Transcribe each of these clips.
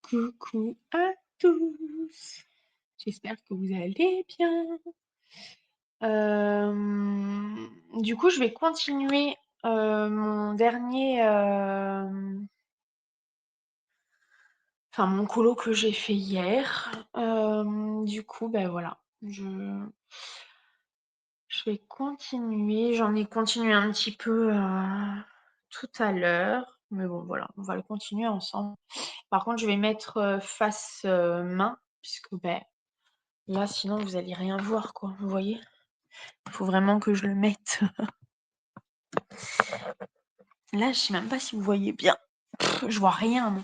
Coucou à tous, j'espère que vous allez bien. Du coup, je vais continuer mon dernier, enfin mon colo que j'ai fait hier. Du coup, ben voilà, je vais continuer. J'en ai continué un petit peu tout à l'heure, mais bon, voilà, on va le continuer ensemble. Par contre, je vais mettre face main, puisque ben, là, sinon, vous allez rien voir, quoi. Vous voyez? Il faut vraiment que je le mette. Là, je sais même pas si vous voyez bien. Je vois rien, moi.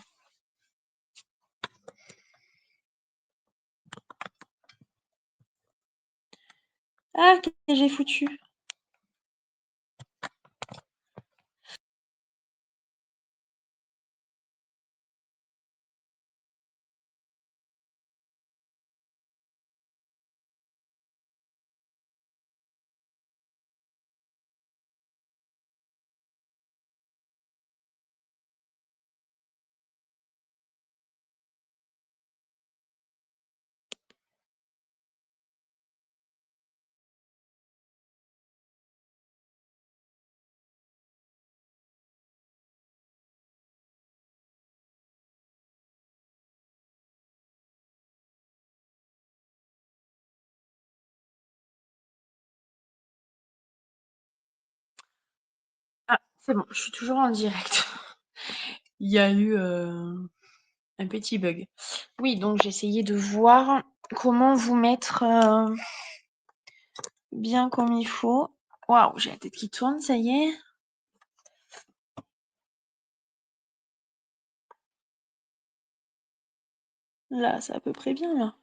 Ah, qu'est-ce que j'ai foutu? Ah, c'est bon, je suis toujours en direct. Il y a eu un petit bug. Oui, donc j'essayais de voir comment vous mettre bien comme il faut. Waouh, j'ai la tête qui tourne, ça y est. Là, c'est à peu près bien, là.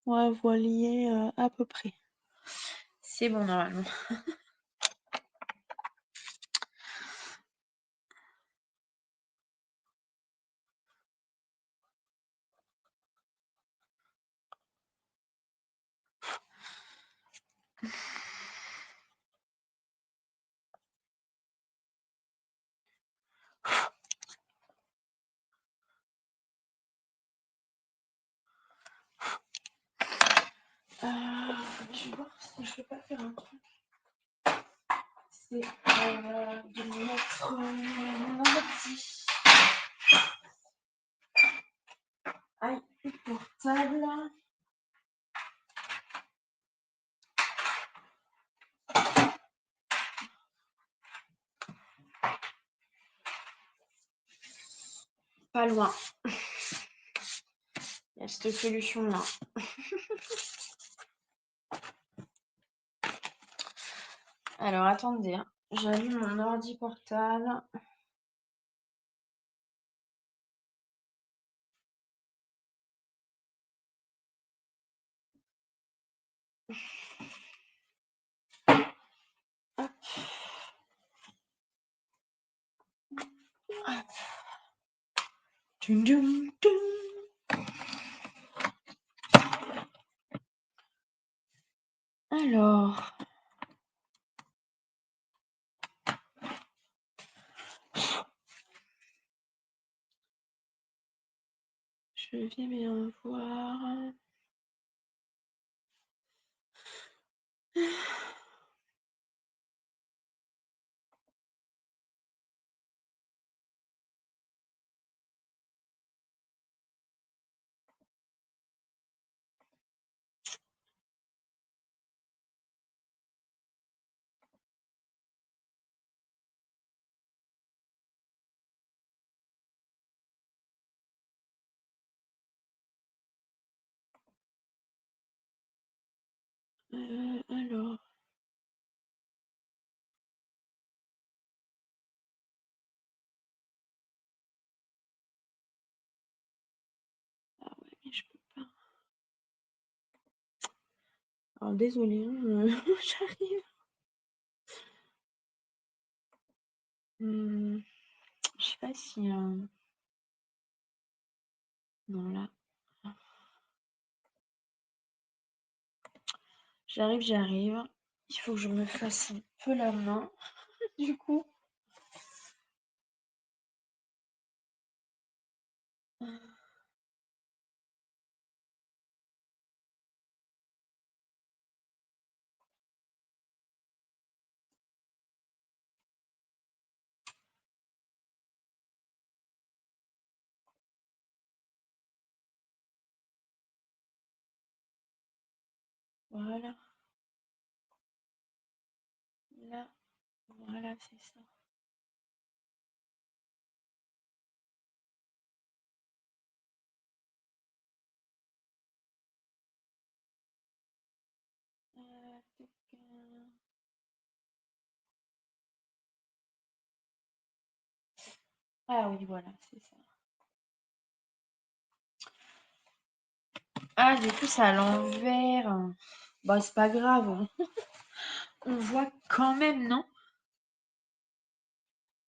Ouais, voilier à peu près. C'est bon, normalement. Je vais voir si je peux pas faire un truc. C'est de mettre mon ordi. Aïe, portable. Pas loin. Il y a cette solution-là. Alors, attendez. Hein. J'allume mon ordi portable. Hop. Hop. Dum, dum, dum. Alors. Je vais bien voir. Alors. Ah ouais, mais je peux pas. Alors, désolée, hein, j'arrive. Je sais pas si. Non, là. J'arrive. Il faut que je me fasse un peu la main, du coup. Voilà, là, voilà, c'est ça. Tac, ah oui, voilà, c'est ça. Ah, du coup, c'est à l'envers. Bah, c'est pas grave. On voit quand même, non?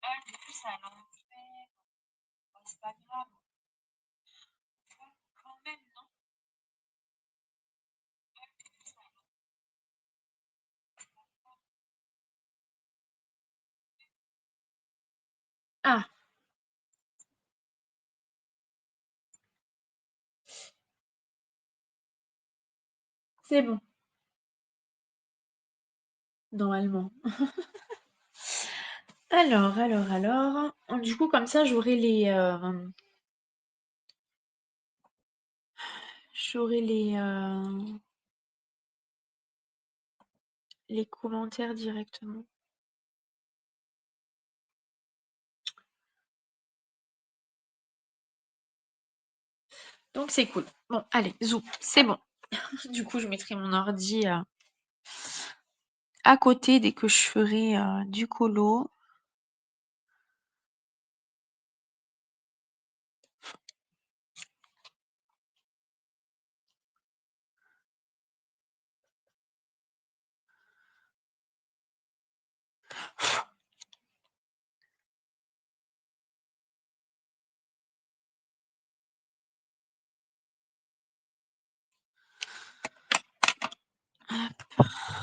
Ah, du coup, c'est à l'envers. Bah, c'est pas grave. On voit quand même, non? Ah, c'est bon, normalement. Alors. Du coup, comme ça, j'aurai les commentaires directement. Donc, c'est cool. Bon, allez, zou, c'est bon. Du coup, je mettrai mon ordi à côté dès que je ferai du colo.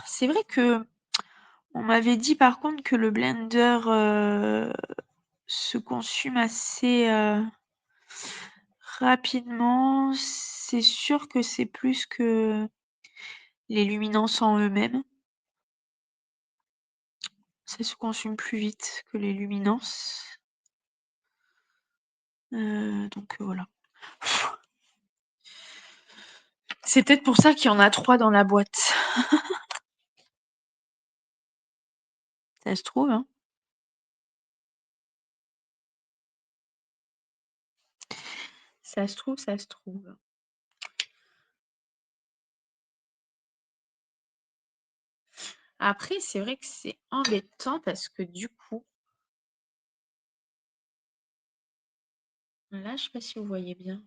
C'est vrai que on m'avait dit par contre que le blender se consume assez rapidement. C'est sûr que c'est plus que les luminances en eux-mêmes. Ça se consume plus vite que les luminances. Donc voilà. C'est peut-être pour ça qu'il y en a 3 dans la boîte. Ça se trouve, hein. Ça se trouve, ça se trouve. Après, c'est vrai que c'est embêtant parce que du coup, là, je sais pas si vous voyez bien.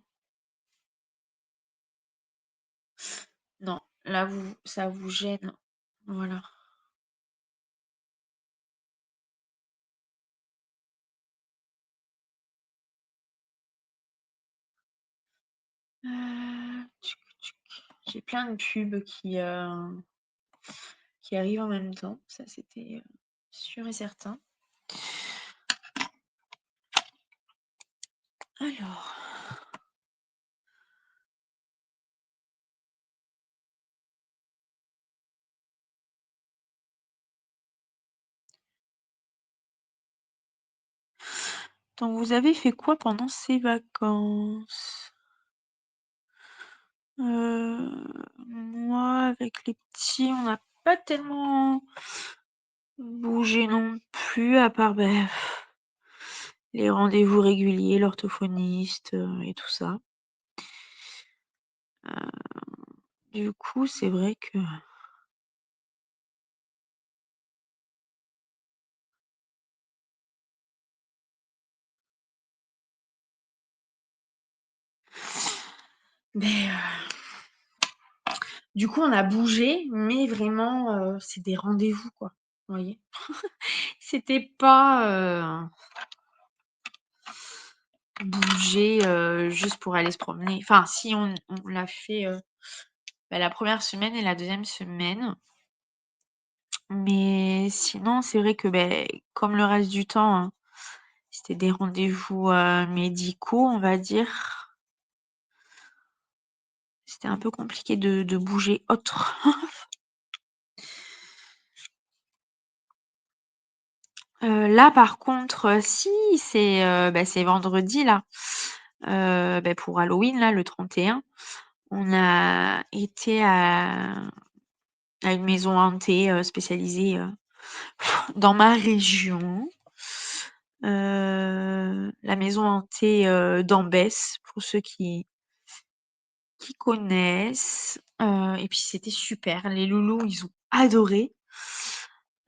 Non, là, ça vous gêne. Voilà. J'ai plein de pubs qui arrivent en même temps. Ça, c'était sûr et certain. Alors. Donc, vous avez fait quoi pendant ces vacances? Moi, avec les petits, on n'a pas tellement bougé non plus, à part les rendez-vous réguliers, l'orthophoniste et tout ça. Du coup, c'est vrai que mais du coup, on a bougé, mais vraiment, c'est des rendez-vous, quoi. Vous voyez? C'était pas bouger juste pour aller se promener. Enfin, si on l'a fait la première semaine et la deuxième semaine. Mais sinon, c'est vrai que comme le reste du temps, hein, c'était des rendez-vous médicaux, on va dire. C'était un peu compliqué de bouger autre. Là, par contre, si, c'est vendredi, là. Pour Halloween, là, le 31, on a été à une maison hantée, spécialisée, dans ma région. La maison hantée, d'Ambès, pour ceux qui connaissent, et puis c'était super. Les loulous, ils ont adoré.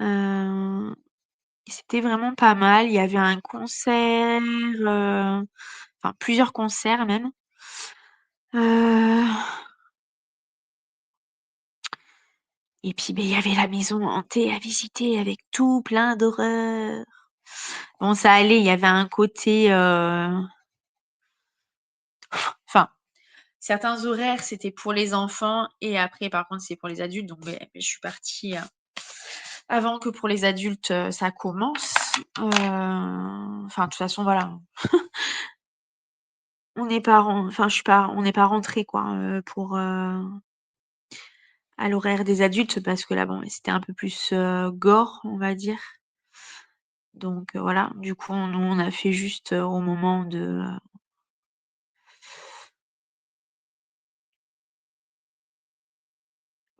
Heu, C'était vraiment pas mal. Il y avait un concert, enfin plusieurs concerts même. Heu et puis, beh, il y avait la maison hantée à visiter avec tout plein d'horreurs. Bon, ça allait, il y avait un côté, enfin, certains horaires, c'était pour les enfants et après, par contre, c'est pour les adultes. Donc, beh, je suis partie, avant que pour les adultes, ça commence. Enfin, de toute façon, voilà, on n'est pas ren enfin, je suis pas on n'est pas rentrés, quoi, pour, à l'horaire des adultes parce que là, bon, c'était un peu plus, gore, on va dire. Donc, voilà, du coup, nous, on a fait juste, au moment de,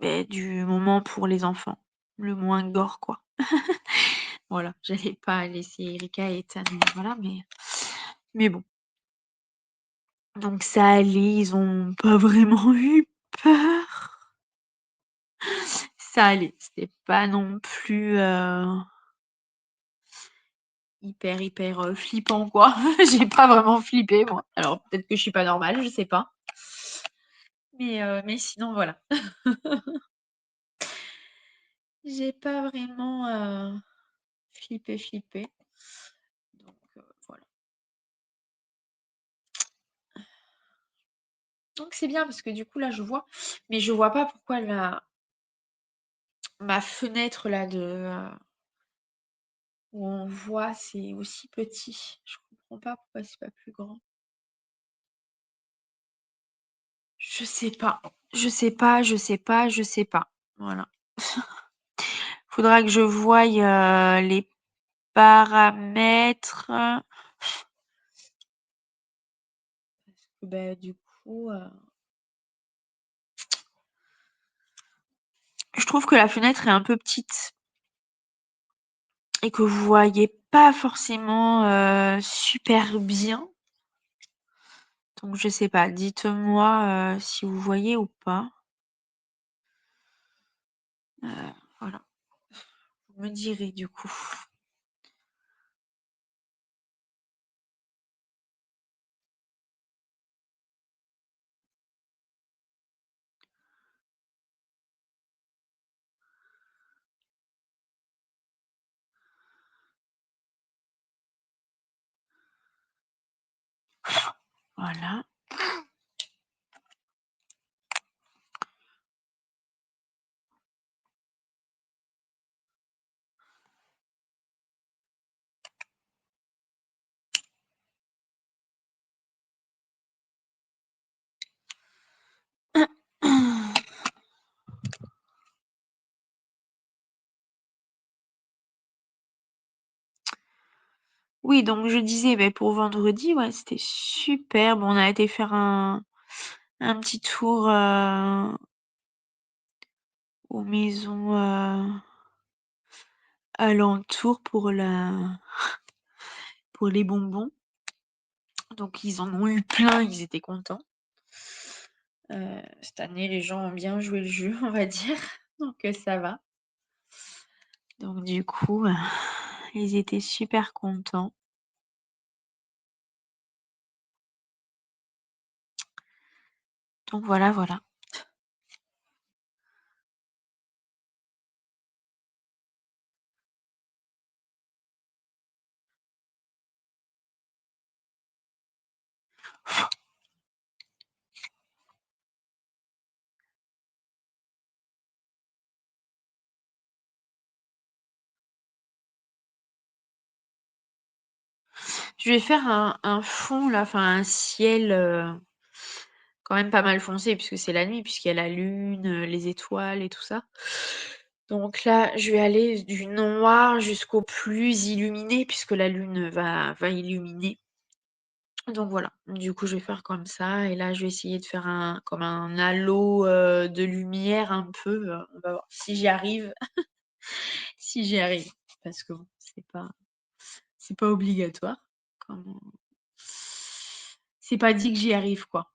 beh, du moment pour les enfants, le moins gore, quoi. Voilà, j'allais pas laisser Erika et Ethan, voilà, mais bon. Donc ça allait, ils ont pas vraiment eu peur. Ça allait, c'était pas non plus, hyper, flippant, quoi. J'ai pas vraiment flippé, moi. Alors peut-être que je suis pas normale, je sais pas. Mais sinon, voilà. J'ai pas vraiment, flippé. Donc, voilà. Donc c'est bien parce que du coup, là, je vois, mais je vois pas pourquoi ma fenêtre là de, où on voit, c'est aussi petit. Je comprends pas pourquoi c'est pas plus grand. Je sais pas. Je sais pas. Voilà. Faudra que je voie, les paramètres. Bah, du coup, je trouve que la fenêtre est un peu petite et que vous voyez pas forcément, super bien. Donc je sais pas, dites-moi, si vous voyez ou pas. Voilà, vous me direz du coup. Voilà. Oui, donc je disais, beh, pour vendredi, ouais, c'était super. Bon, on a été faire un petit tour, aux maisons, alentours pour les bonbons. Donc ils en ont eu plein, ils étaient contents. Cette année, les gens ont bien joué le jeu, on va dire, donc ça va. Donc du coup, ils étaient super contents. Donc voilà, voilà. Je vais faire un fond là, enfin un ciel, quand même pas mal foncé puisque c'est la nuit, puisqu'il y a la lune, les étoiles et tout ça. Donc là, je vais aller du noir jusqu'au plus illuminé puisque la lune va illuminer. Donc voilà, du coup, je vais faire comme ça et là, je vais essayer de faire comme un halo, de lumière un peu, on va voir si j'y arrive, si j'y arrive. Parce que bon, c'est pas obligatoire. Comme c'est pas dit que j'y arrive, quoi.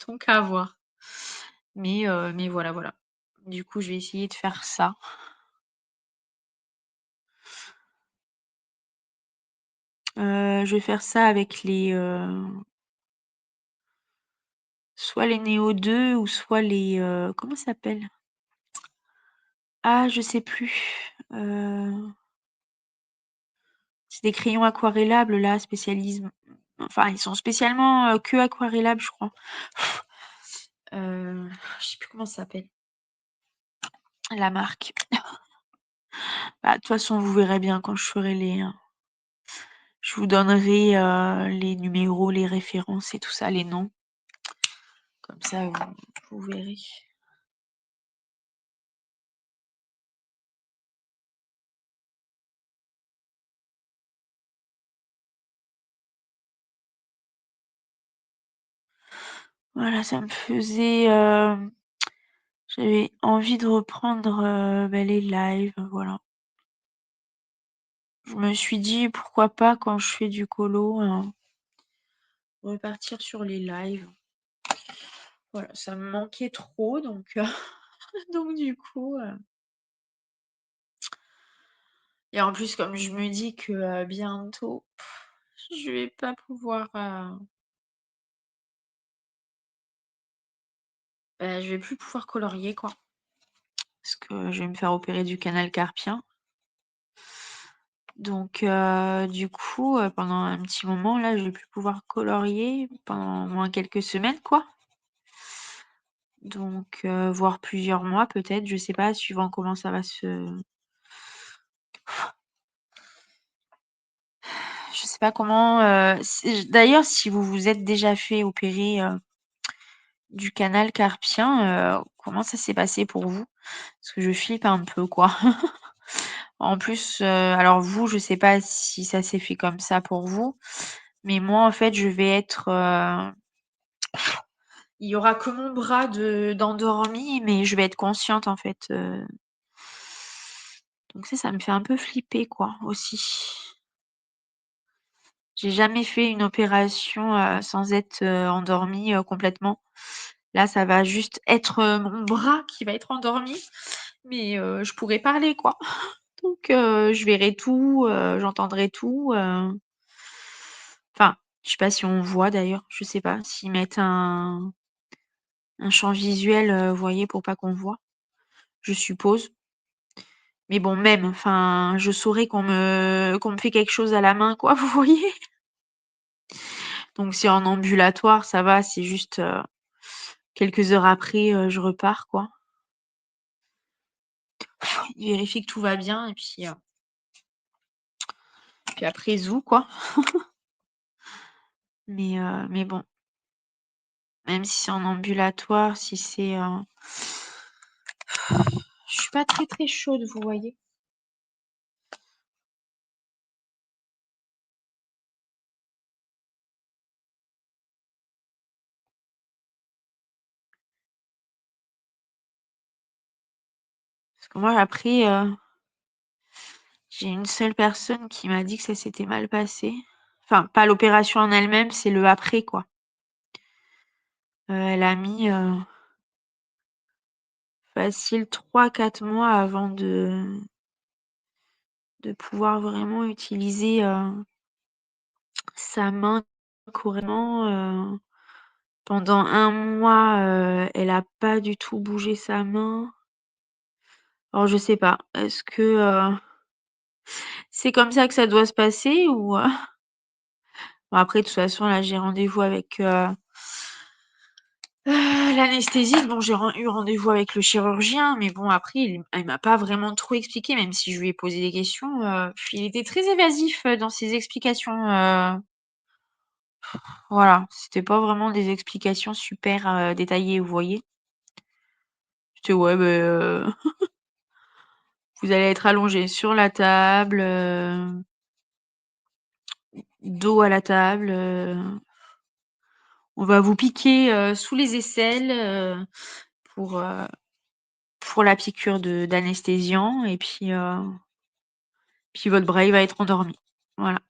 Donc à voir. Mais voilà, voilà. Du coup, je vais essayer de faire ça. Je vais faire ça avec soit les Néo 2 ou soit comment ça s'appelle? Ah, je sais plus. C'est des crayons aquarellables là, spécialisme enfin, ils sont spécialement, que aquarellables, je crois. Je sais plus comment ça s'appelle, la marque. Bah, de toute façon, vous verrez bien quand je ferai je vous donnerai, les numéros, les références et tout ça, les noms. Comme ça, vous verrez. Voilà, ça me faisait, j'avais envie de reprendre, bah, les lives, voilà. Je me suis dit: «Pourquoi pas quand je fais du colo, repartir sur les lives?» Voilà, ça me manquait trop donc donc du coup, et en plus comme je me dis que, bientôt, je vais pas pouvoir, bah, je vais plus pouvoir colorier quoi. Parce que je vais me faire opérer du canal carpien. Donc du coup, pendant un petit moment là, je vais plus pouvoir colorier pendant au moins quelques semaines quoi. Donc voire plusieurs mois peut-être, je sais pas, suivant comment ça va je sais pas comment, d'ailleurs si vous vous êtes déjà fait opérer, du canal carpien, comment ça s'est passé pour vous? Parce que je flippe un peu, quoi. En plus, alors vous, je sais pas si ça s'est fait comme ça pour vous, mais moi, en fait, je vais être, il y aura que mon bras d'endormi, mais je vais être consciente, en fait, donc ça me fait un peu flipper, quoi, aussi. J'ai jamais fait une opération, sans être, endormie, complètement. Là, ça va juste être, mon bras qui va être endormi, mais je pourrai parler, quoi. Donc je verrai tout, j'entendrai tout, enfin, je sais pas si on voit d'ailleurs, je sais pas, s'ils mettent un champ visuel, vous voyez, pour pas qu'on voit, je suppose. Mais bon, même, enfin, je saurais qu'on me fait quelque chose à la main, quoi, vous voyez? Donc c'est en ambulatoire, ça va, c'est juste, quelques heures après, je repars, quoi. Ils vérifient que tout va bien et puis après zou, quoi. Mais bon, même si c'est en ambulatoire, si c'est, je suis pas très, très chaude, vous voyez? Parce que moi après, j'ai une seule personne qui m'a dit que ça s'était mal passé. Enfin, pas l'opération en elle-même, c'est le après, quoi. Elle a mis, facile 3 4 mois avant de pouvoir vraiment utiliser, sa main couramment, pendant un mois, elle a pas du tout bougé sa main. Alors je sais pas, est-ce que, c'est comme ça que ça doit se passer ou, bon après de toute façon là j'ai rendez-vous avec, l'anesthésiste. Bon j'ai eu rendez-vous avec le chirurgien, mais bon après il m'a pas vraiment trop expliqué, même si je lui ai posé des questions, il était très évasif, dans ses explications, voilà, c'était pas vraiment des explications super, détaillées, vous voyez? J'étais: «Ouais, beh, vous allez être allongé sur la table, dos à la table, on va vous piquer, sous les aisselles, pour, heu, pour la piqûre de d'anesthésiant et puis votre bras, il va être endormi. Voilà.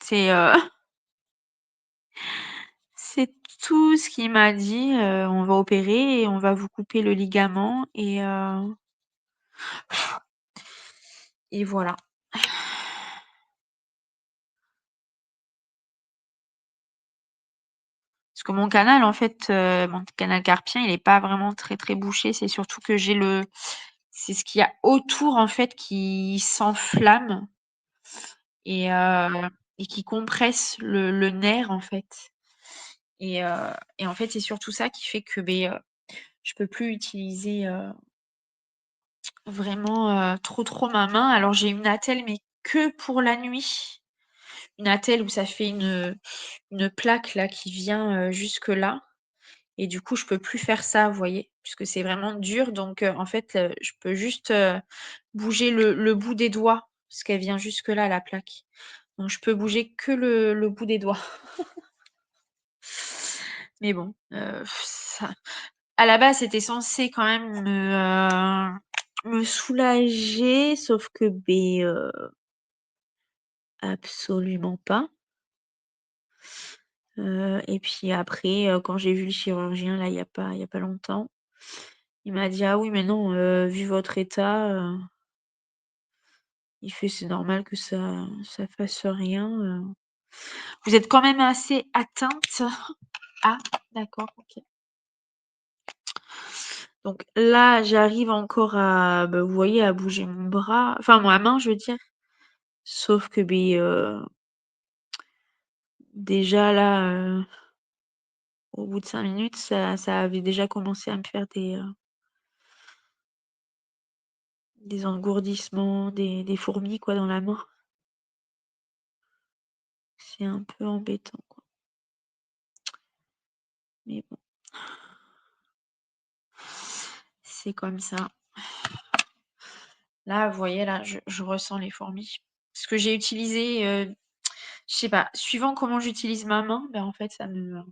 C'est, c'est tout ce qu'il m'a dit, on va opérer et on va vous couper le ligament et voilà. Parce que mon canal, en fait, mon canal carpien, il est pas vraiment très, très bouché. C'est surtout que c'est ce qu'il y a autour, en fait, qui s'enflamme et heu et qui compresse le nerf, en fait et heu et en fait, c'est surtout ça qui fait que, je peux plus utiliser, vraiment, trop ma main. Alors j'ai une attelle, mais que pour la nuit. Une attelle où ça fait une plaque là qui vient, jusque là et du coup je peux plus faire ça, vous voyez? Puisque c'est vraiment dur donc en fait, je peux juste, bouger le bout des doigts, parce qu'elle vient jusque là la plaque. Donc je peux bouger que le bout des doigts. Mais bon, ça à la base, c'était censé quand même me soulager, sauf que absolument pas. Et puis après, quand j'ai vu le chirurgien là, il y a pas longtemps, il m'a dit: «Ah oui, mais non, vu votre état, il fait c'est normal que ça fasse rien, Vous êtes quand même assez atteinte?» Ah d'accord, OK. Donc là, j'arrive encore à, vous voyez, à bouger mon bras, enfin ma main, je veux dire. Sauf que, déjà là, au bout de 5 minutes, ça avait déjà commencé à me faire des engourdissements, des fourmis quoi dans la main. C'est un peu embêtant quoi. Mais bon, c'est comme ça. Là, vous voyez là, je ressens les fourmis. Parce que j'ai utilisé, je sais pas, suivant comment j'utilise ma main, en fait ça me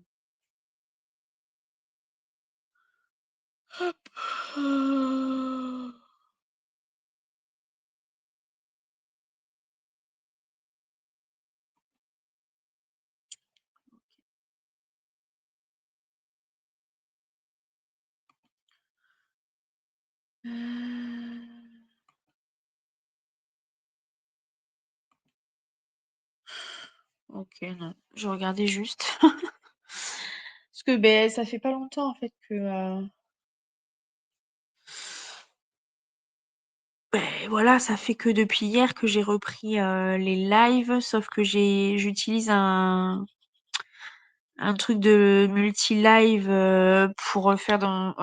OK, non, je regardais juste. Parce que, ça fait pas longtemps en fait que, voilà, ça fait que depuis hier que j'ai repris, les lives, sauf que j'utilise un truc de multi-live, pour, faire dans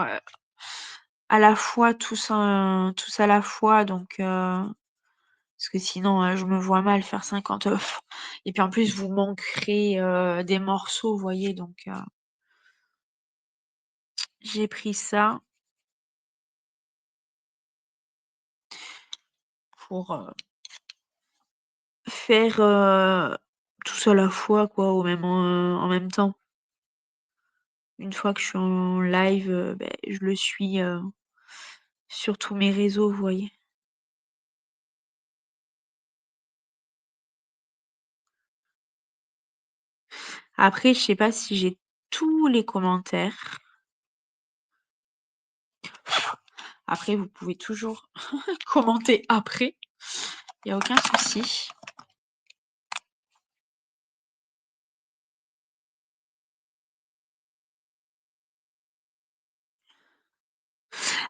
à la fois tous à la fois donc parce que sinon, je me vois mal faire 50 et puis en plus vous manquerez, des morceaux, vous voyez? Donc j'ai pris ça pour, faire, tous à la fois quoi, en même temps. Une fois que je suis en live, je le suis, sur tous mes réseaux, vous voyez? Après, je sais pas si j'ai tous les commentaires. Après, vous pouvez toujours commenter après, il y a aucun souci.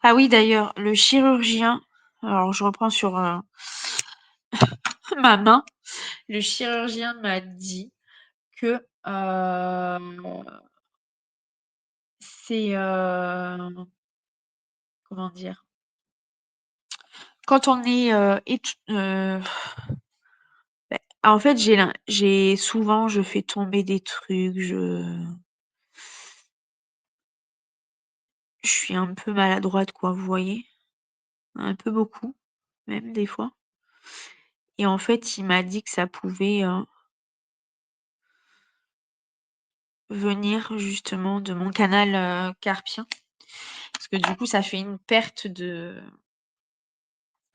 Ah oui, d'ailleurs, le chirurgien, alors je reprends sur, ma main. Le chirurgien m'a dit que, c'est, comment dire? Quand on est, en fait, j'ai souvent je fais tomber des trucs, je suis un peu maladroite quoi, vous voyez? Un peu beaucoup, même des fois et en fait, il m'a dit que ça pouvait, venir justement de mon canal, carpien. Parce que du coup, ça fait une perte de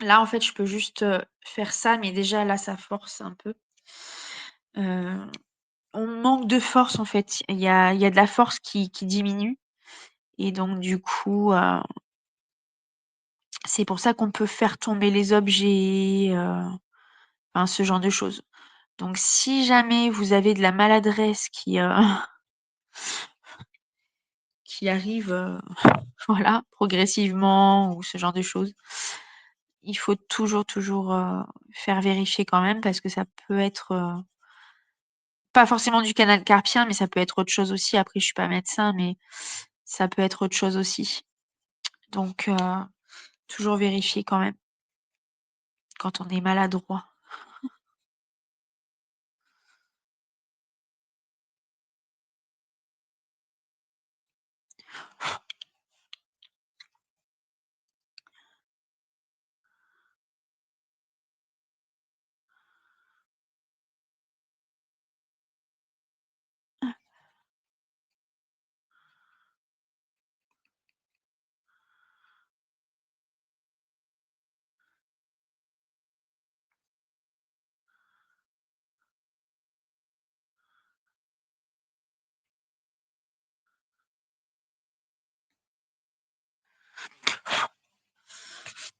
là, en fait, je peux juste, faire ça, mais déjà là, ça force un peu. Heu, on manque de force, en fait. Il y a de la force qui diminue et donc du coup, c'est pour ça qu'on peut faire tomber les objets, enfin ce genre de choses. Donc si jamais vous avez de la maladresse qui qui arrive, voilà, progressivement ou ce genre de choses, il faut toujours, faire vérifier quand même parce que ça peut être, pas forcément du canal carpien, mais ça peut être autre chose aussi. Après, je suis pas médecin, mais ça peut être autre chose aussi. Donc, toujours vérifier quand même quand on est maladroit.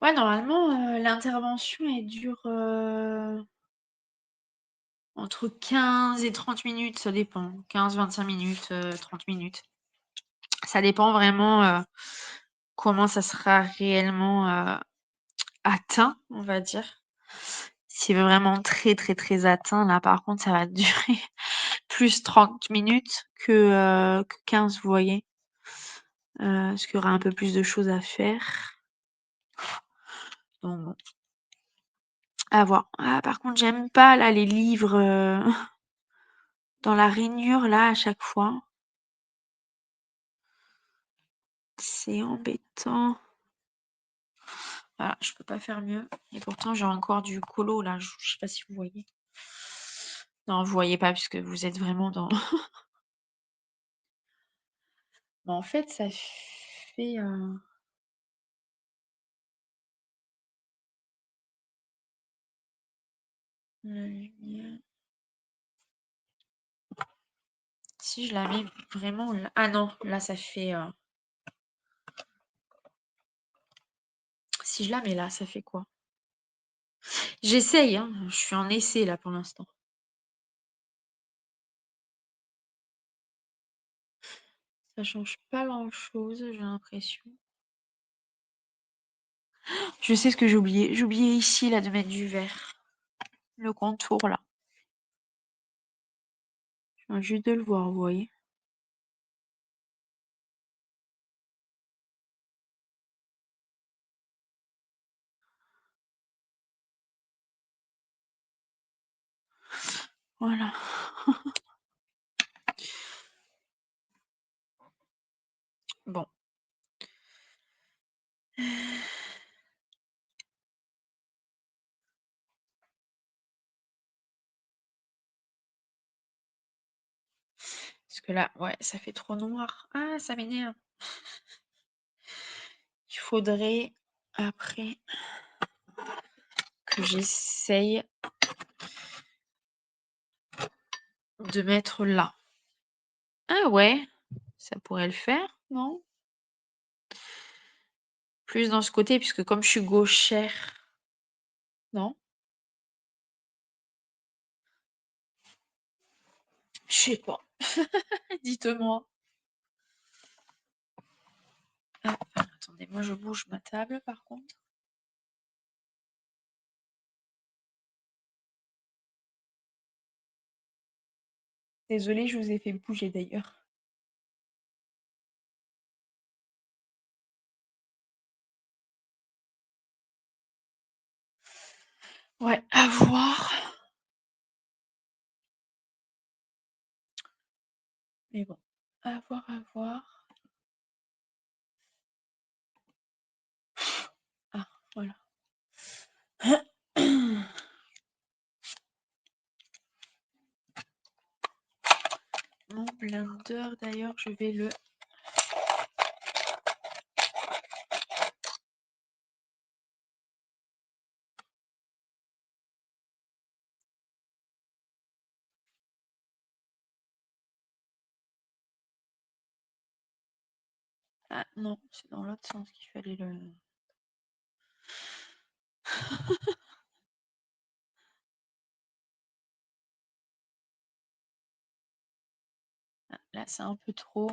Ouais, normalement, l'intervention elle dure, entre 15 et 30 minutes, ça dépend. 15-25 minutes, 30 minutes. Ça dépend vraiment, comment ça sera réellement, atteint, on va dire. Si c'est vraiment très, très, très atteint, là, par contre, ça va durer plus 30 minutes que 15, vous voyez? Parce qu'il y aura un peu plus de choses à faire. Donc bon, à voir. Ah, par contre, j'aime pas là les livres, dans la rainure là, à chaque fois. C'est embêtant. Voilà, je peux pas faire mieux et pourtant j'ai encore du colo là, je sais pas si vous voyez? Non, vous voyez pas puisque vous êtes vraiment dans bah, en fait, ça fait, la lumière si je la mets vraiment là ah non, là ça fait, si je la mets là, ça fait quoi? J'essaye, hein, je suis en essai là pour l'instant. Ça change pas grand-chose, j'ai l'impression. Je sais ce que j'ai oublié. J'ai oublié ici là de mettre du vert. Le contour là. Je viens juste de le voir, vous voyez? Voilà. Bon. Parce que là, ouais, ça fait trop noir. Ah, ça m'énerve. Il faudrait après que j'essaye de mettre là. Ah ouais, ça pourrait le faire, non? Plus dans ce côté, puisque comme je suis gauchère, non? Je sais pas. Dites-moi. Ah, attendez, moi je bouge ma table par contre. Désolée, je vous ai fait bouger d'ailleurs. Ouais, à voir. Mais bon, à voir, à voir. Ah, voilà. Mon blender, d'ailleurs, je vais le... Ah non, c'est dans l'autre sens qu'il fallait le... Ah, là, c'est un peu trop.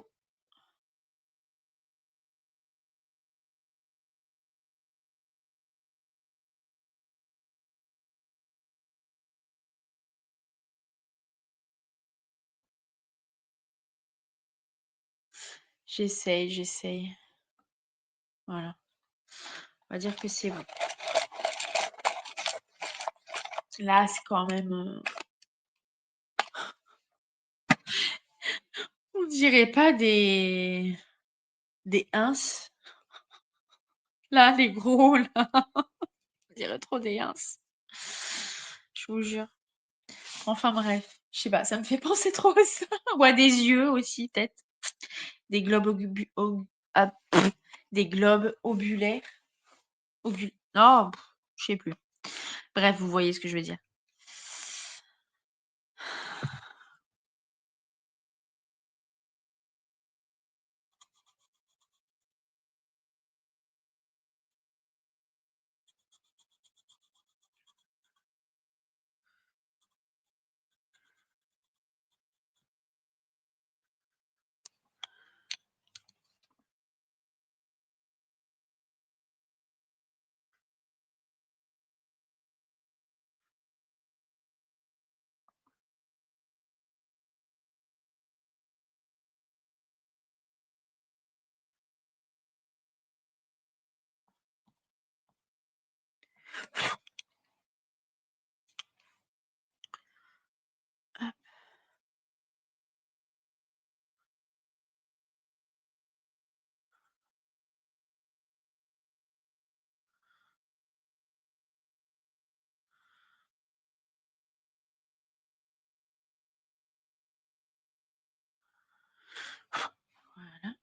J'essaye. Voilà. On va dire que c'est bon. Là, c'est quand même... On dirait pas des ins. Là, les gros, là. On dirait trop des ins. Je vous jure. Enfin bref, je sais pas, ça me fait penser trop à ça. Ou à des yeux aussi, peut-être. Des globes des globes ovulaires. Non, je sais plus. Bref, vous voyez ce que je veux dire. Hop. Voilà.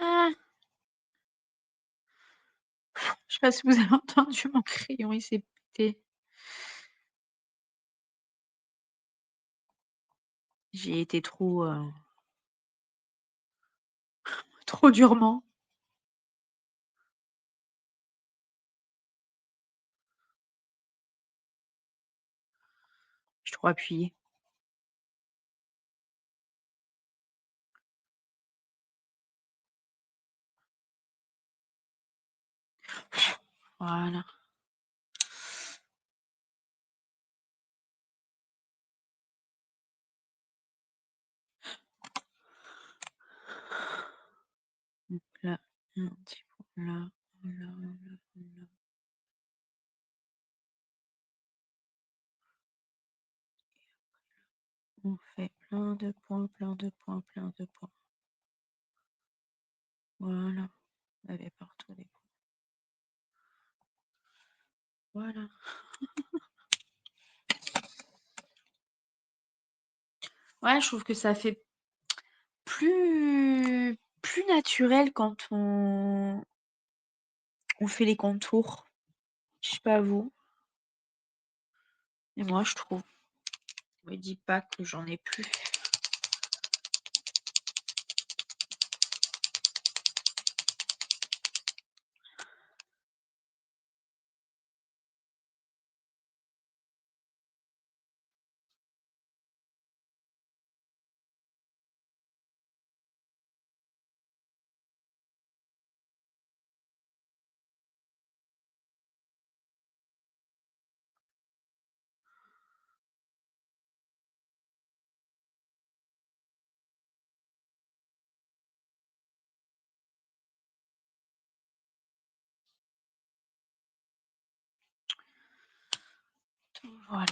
Ah, je sais pas si vous avez entendu mon crayon, il s'est pété. J'ai été trop durement. Je suis trop appuyée. Voilà. Donc là, un petit peu là, là, là, là. On fait plein de points, plein de points, plein de points. Voilà. On avait partout des points. Voilà. Ouais, je trouve que ça fait plus naturel quand on fait les contours. Je sais pas vous. Et moi, je trouve. Me dis pas que j'en ai plus. Voilà.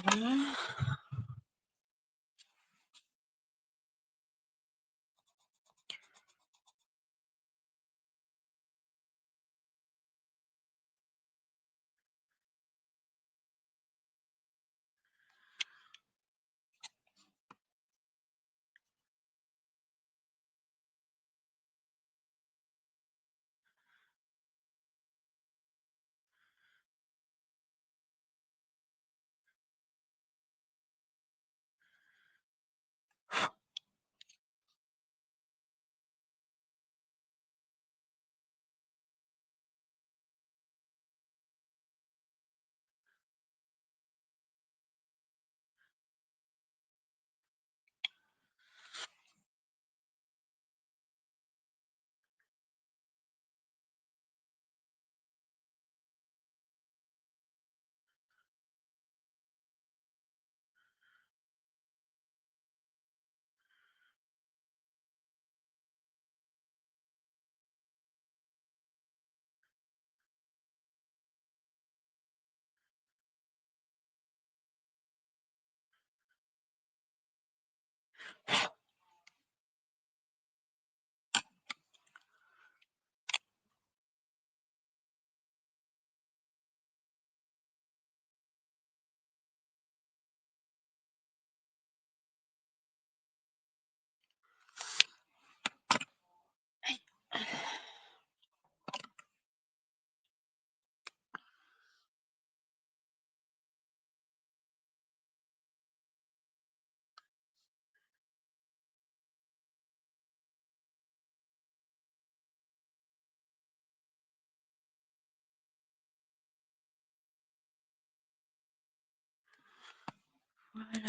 Voilà.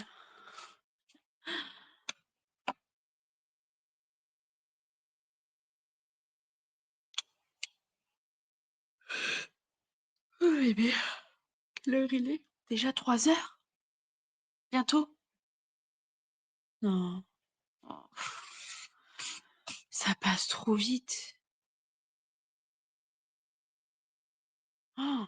Oh bébé, l'heure il est déjà 3 heures? Bientôt? Non. Oh, ça passe trop vite. Oh.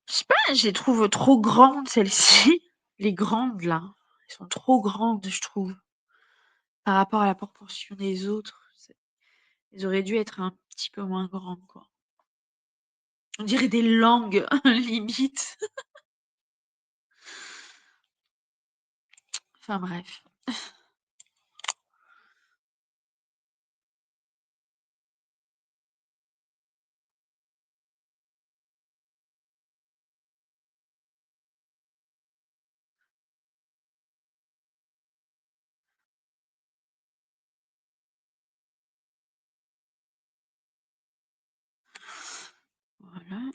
Je sais pas, je les trouve trop grandes celles-ci. Les grandes là, elles sont trop grandes, je trouve, par rapport à la proportion des autres. Elles auraient dû être un petit peu moins grandes, quoi. On dirait des langues, limite. Enfin bref. Voilà.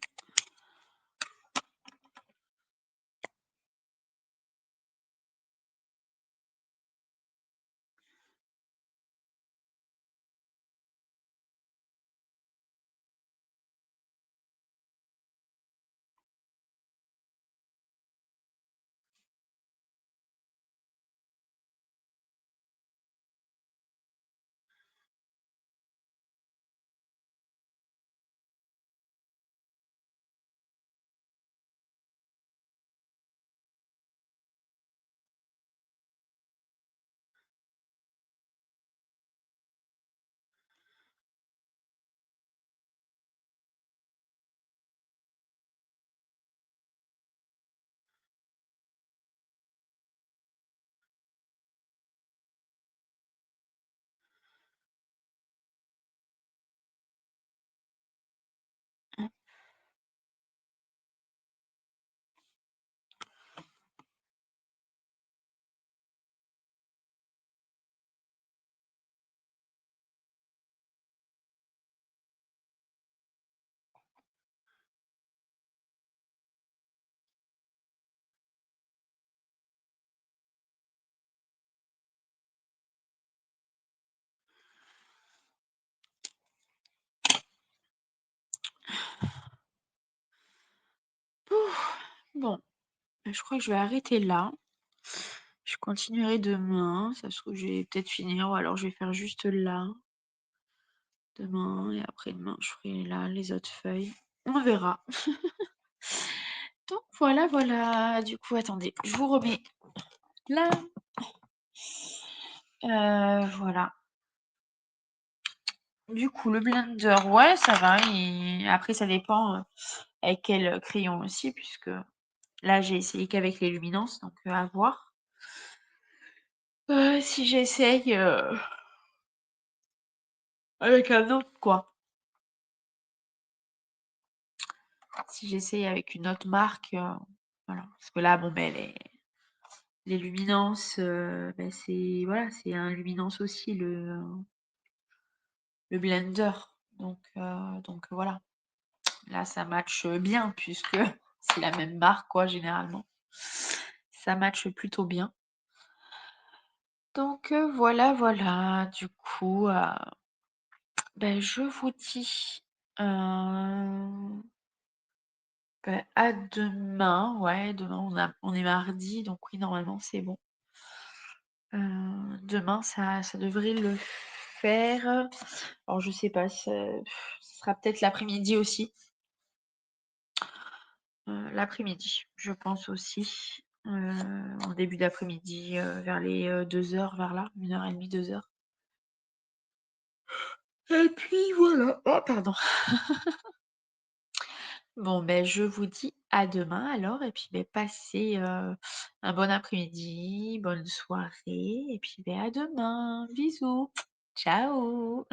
Bon, je crois que je vais arrêter là. Je continuerai demain, ça se trouve, je vais peut-être finir ou alors je vais faire juste là, demain et après-demain, je ferai là les autres feuilles. On verra. Donc voilà, voilà. Du coup, attendez, je vous remets là. Voilà. Du coup, le blender, ouais, ça va et après ça dépend, avec quel crayon aussi puisque là, j'ai essayé qu'avec les luminances donc à voir. Si j'essaye, avec un autre quoi. Si j'essaye avec une autre marque, voilà. Parce que là, bon, beh, les luminances, bah, c'est voilà, c'est un luminance aussi le blender donc voilà. Là, ça matche, bien puisque c'est la même marque quoi, généralement. Ça matche plutôt bien. Donc voilà, voilà. Du coup, bah, je vous dis, bah, à demain. Ouais, demain on est mardi, donc oui, normalement, c'est bon. Demain, ça devrait le faire. Alors je sais pas, ce sera peut-être l'après-midi aussi. L'après-midi, je pense aussi, en début d'après-midi, vers les, 2 heures, vers là, 1h30, 2 heures. Et puis voilà. Oh pardon. Bon, ben je vous dis à demain alors et puis, beh, passez, un bon après-midi, bonne soirée et puis, beh, à demain. Bisous. Ciao.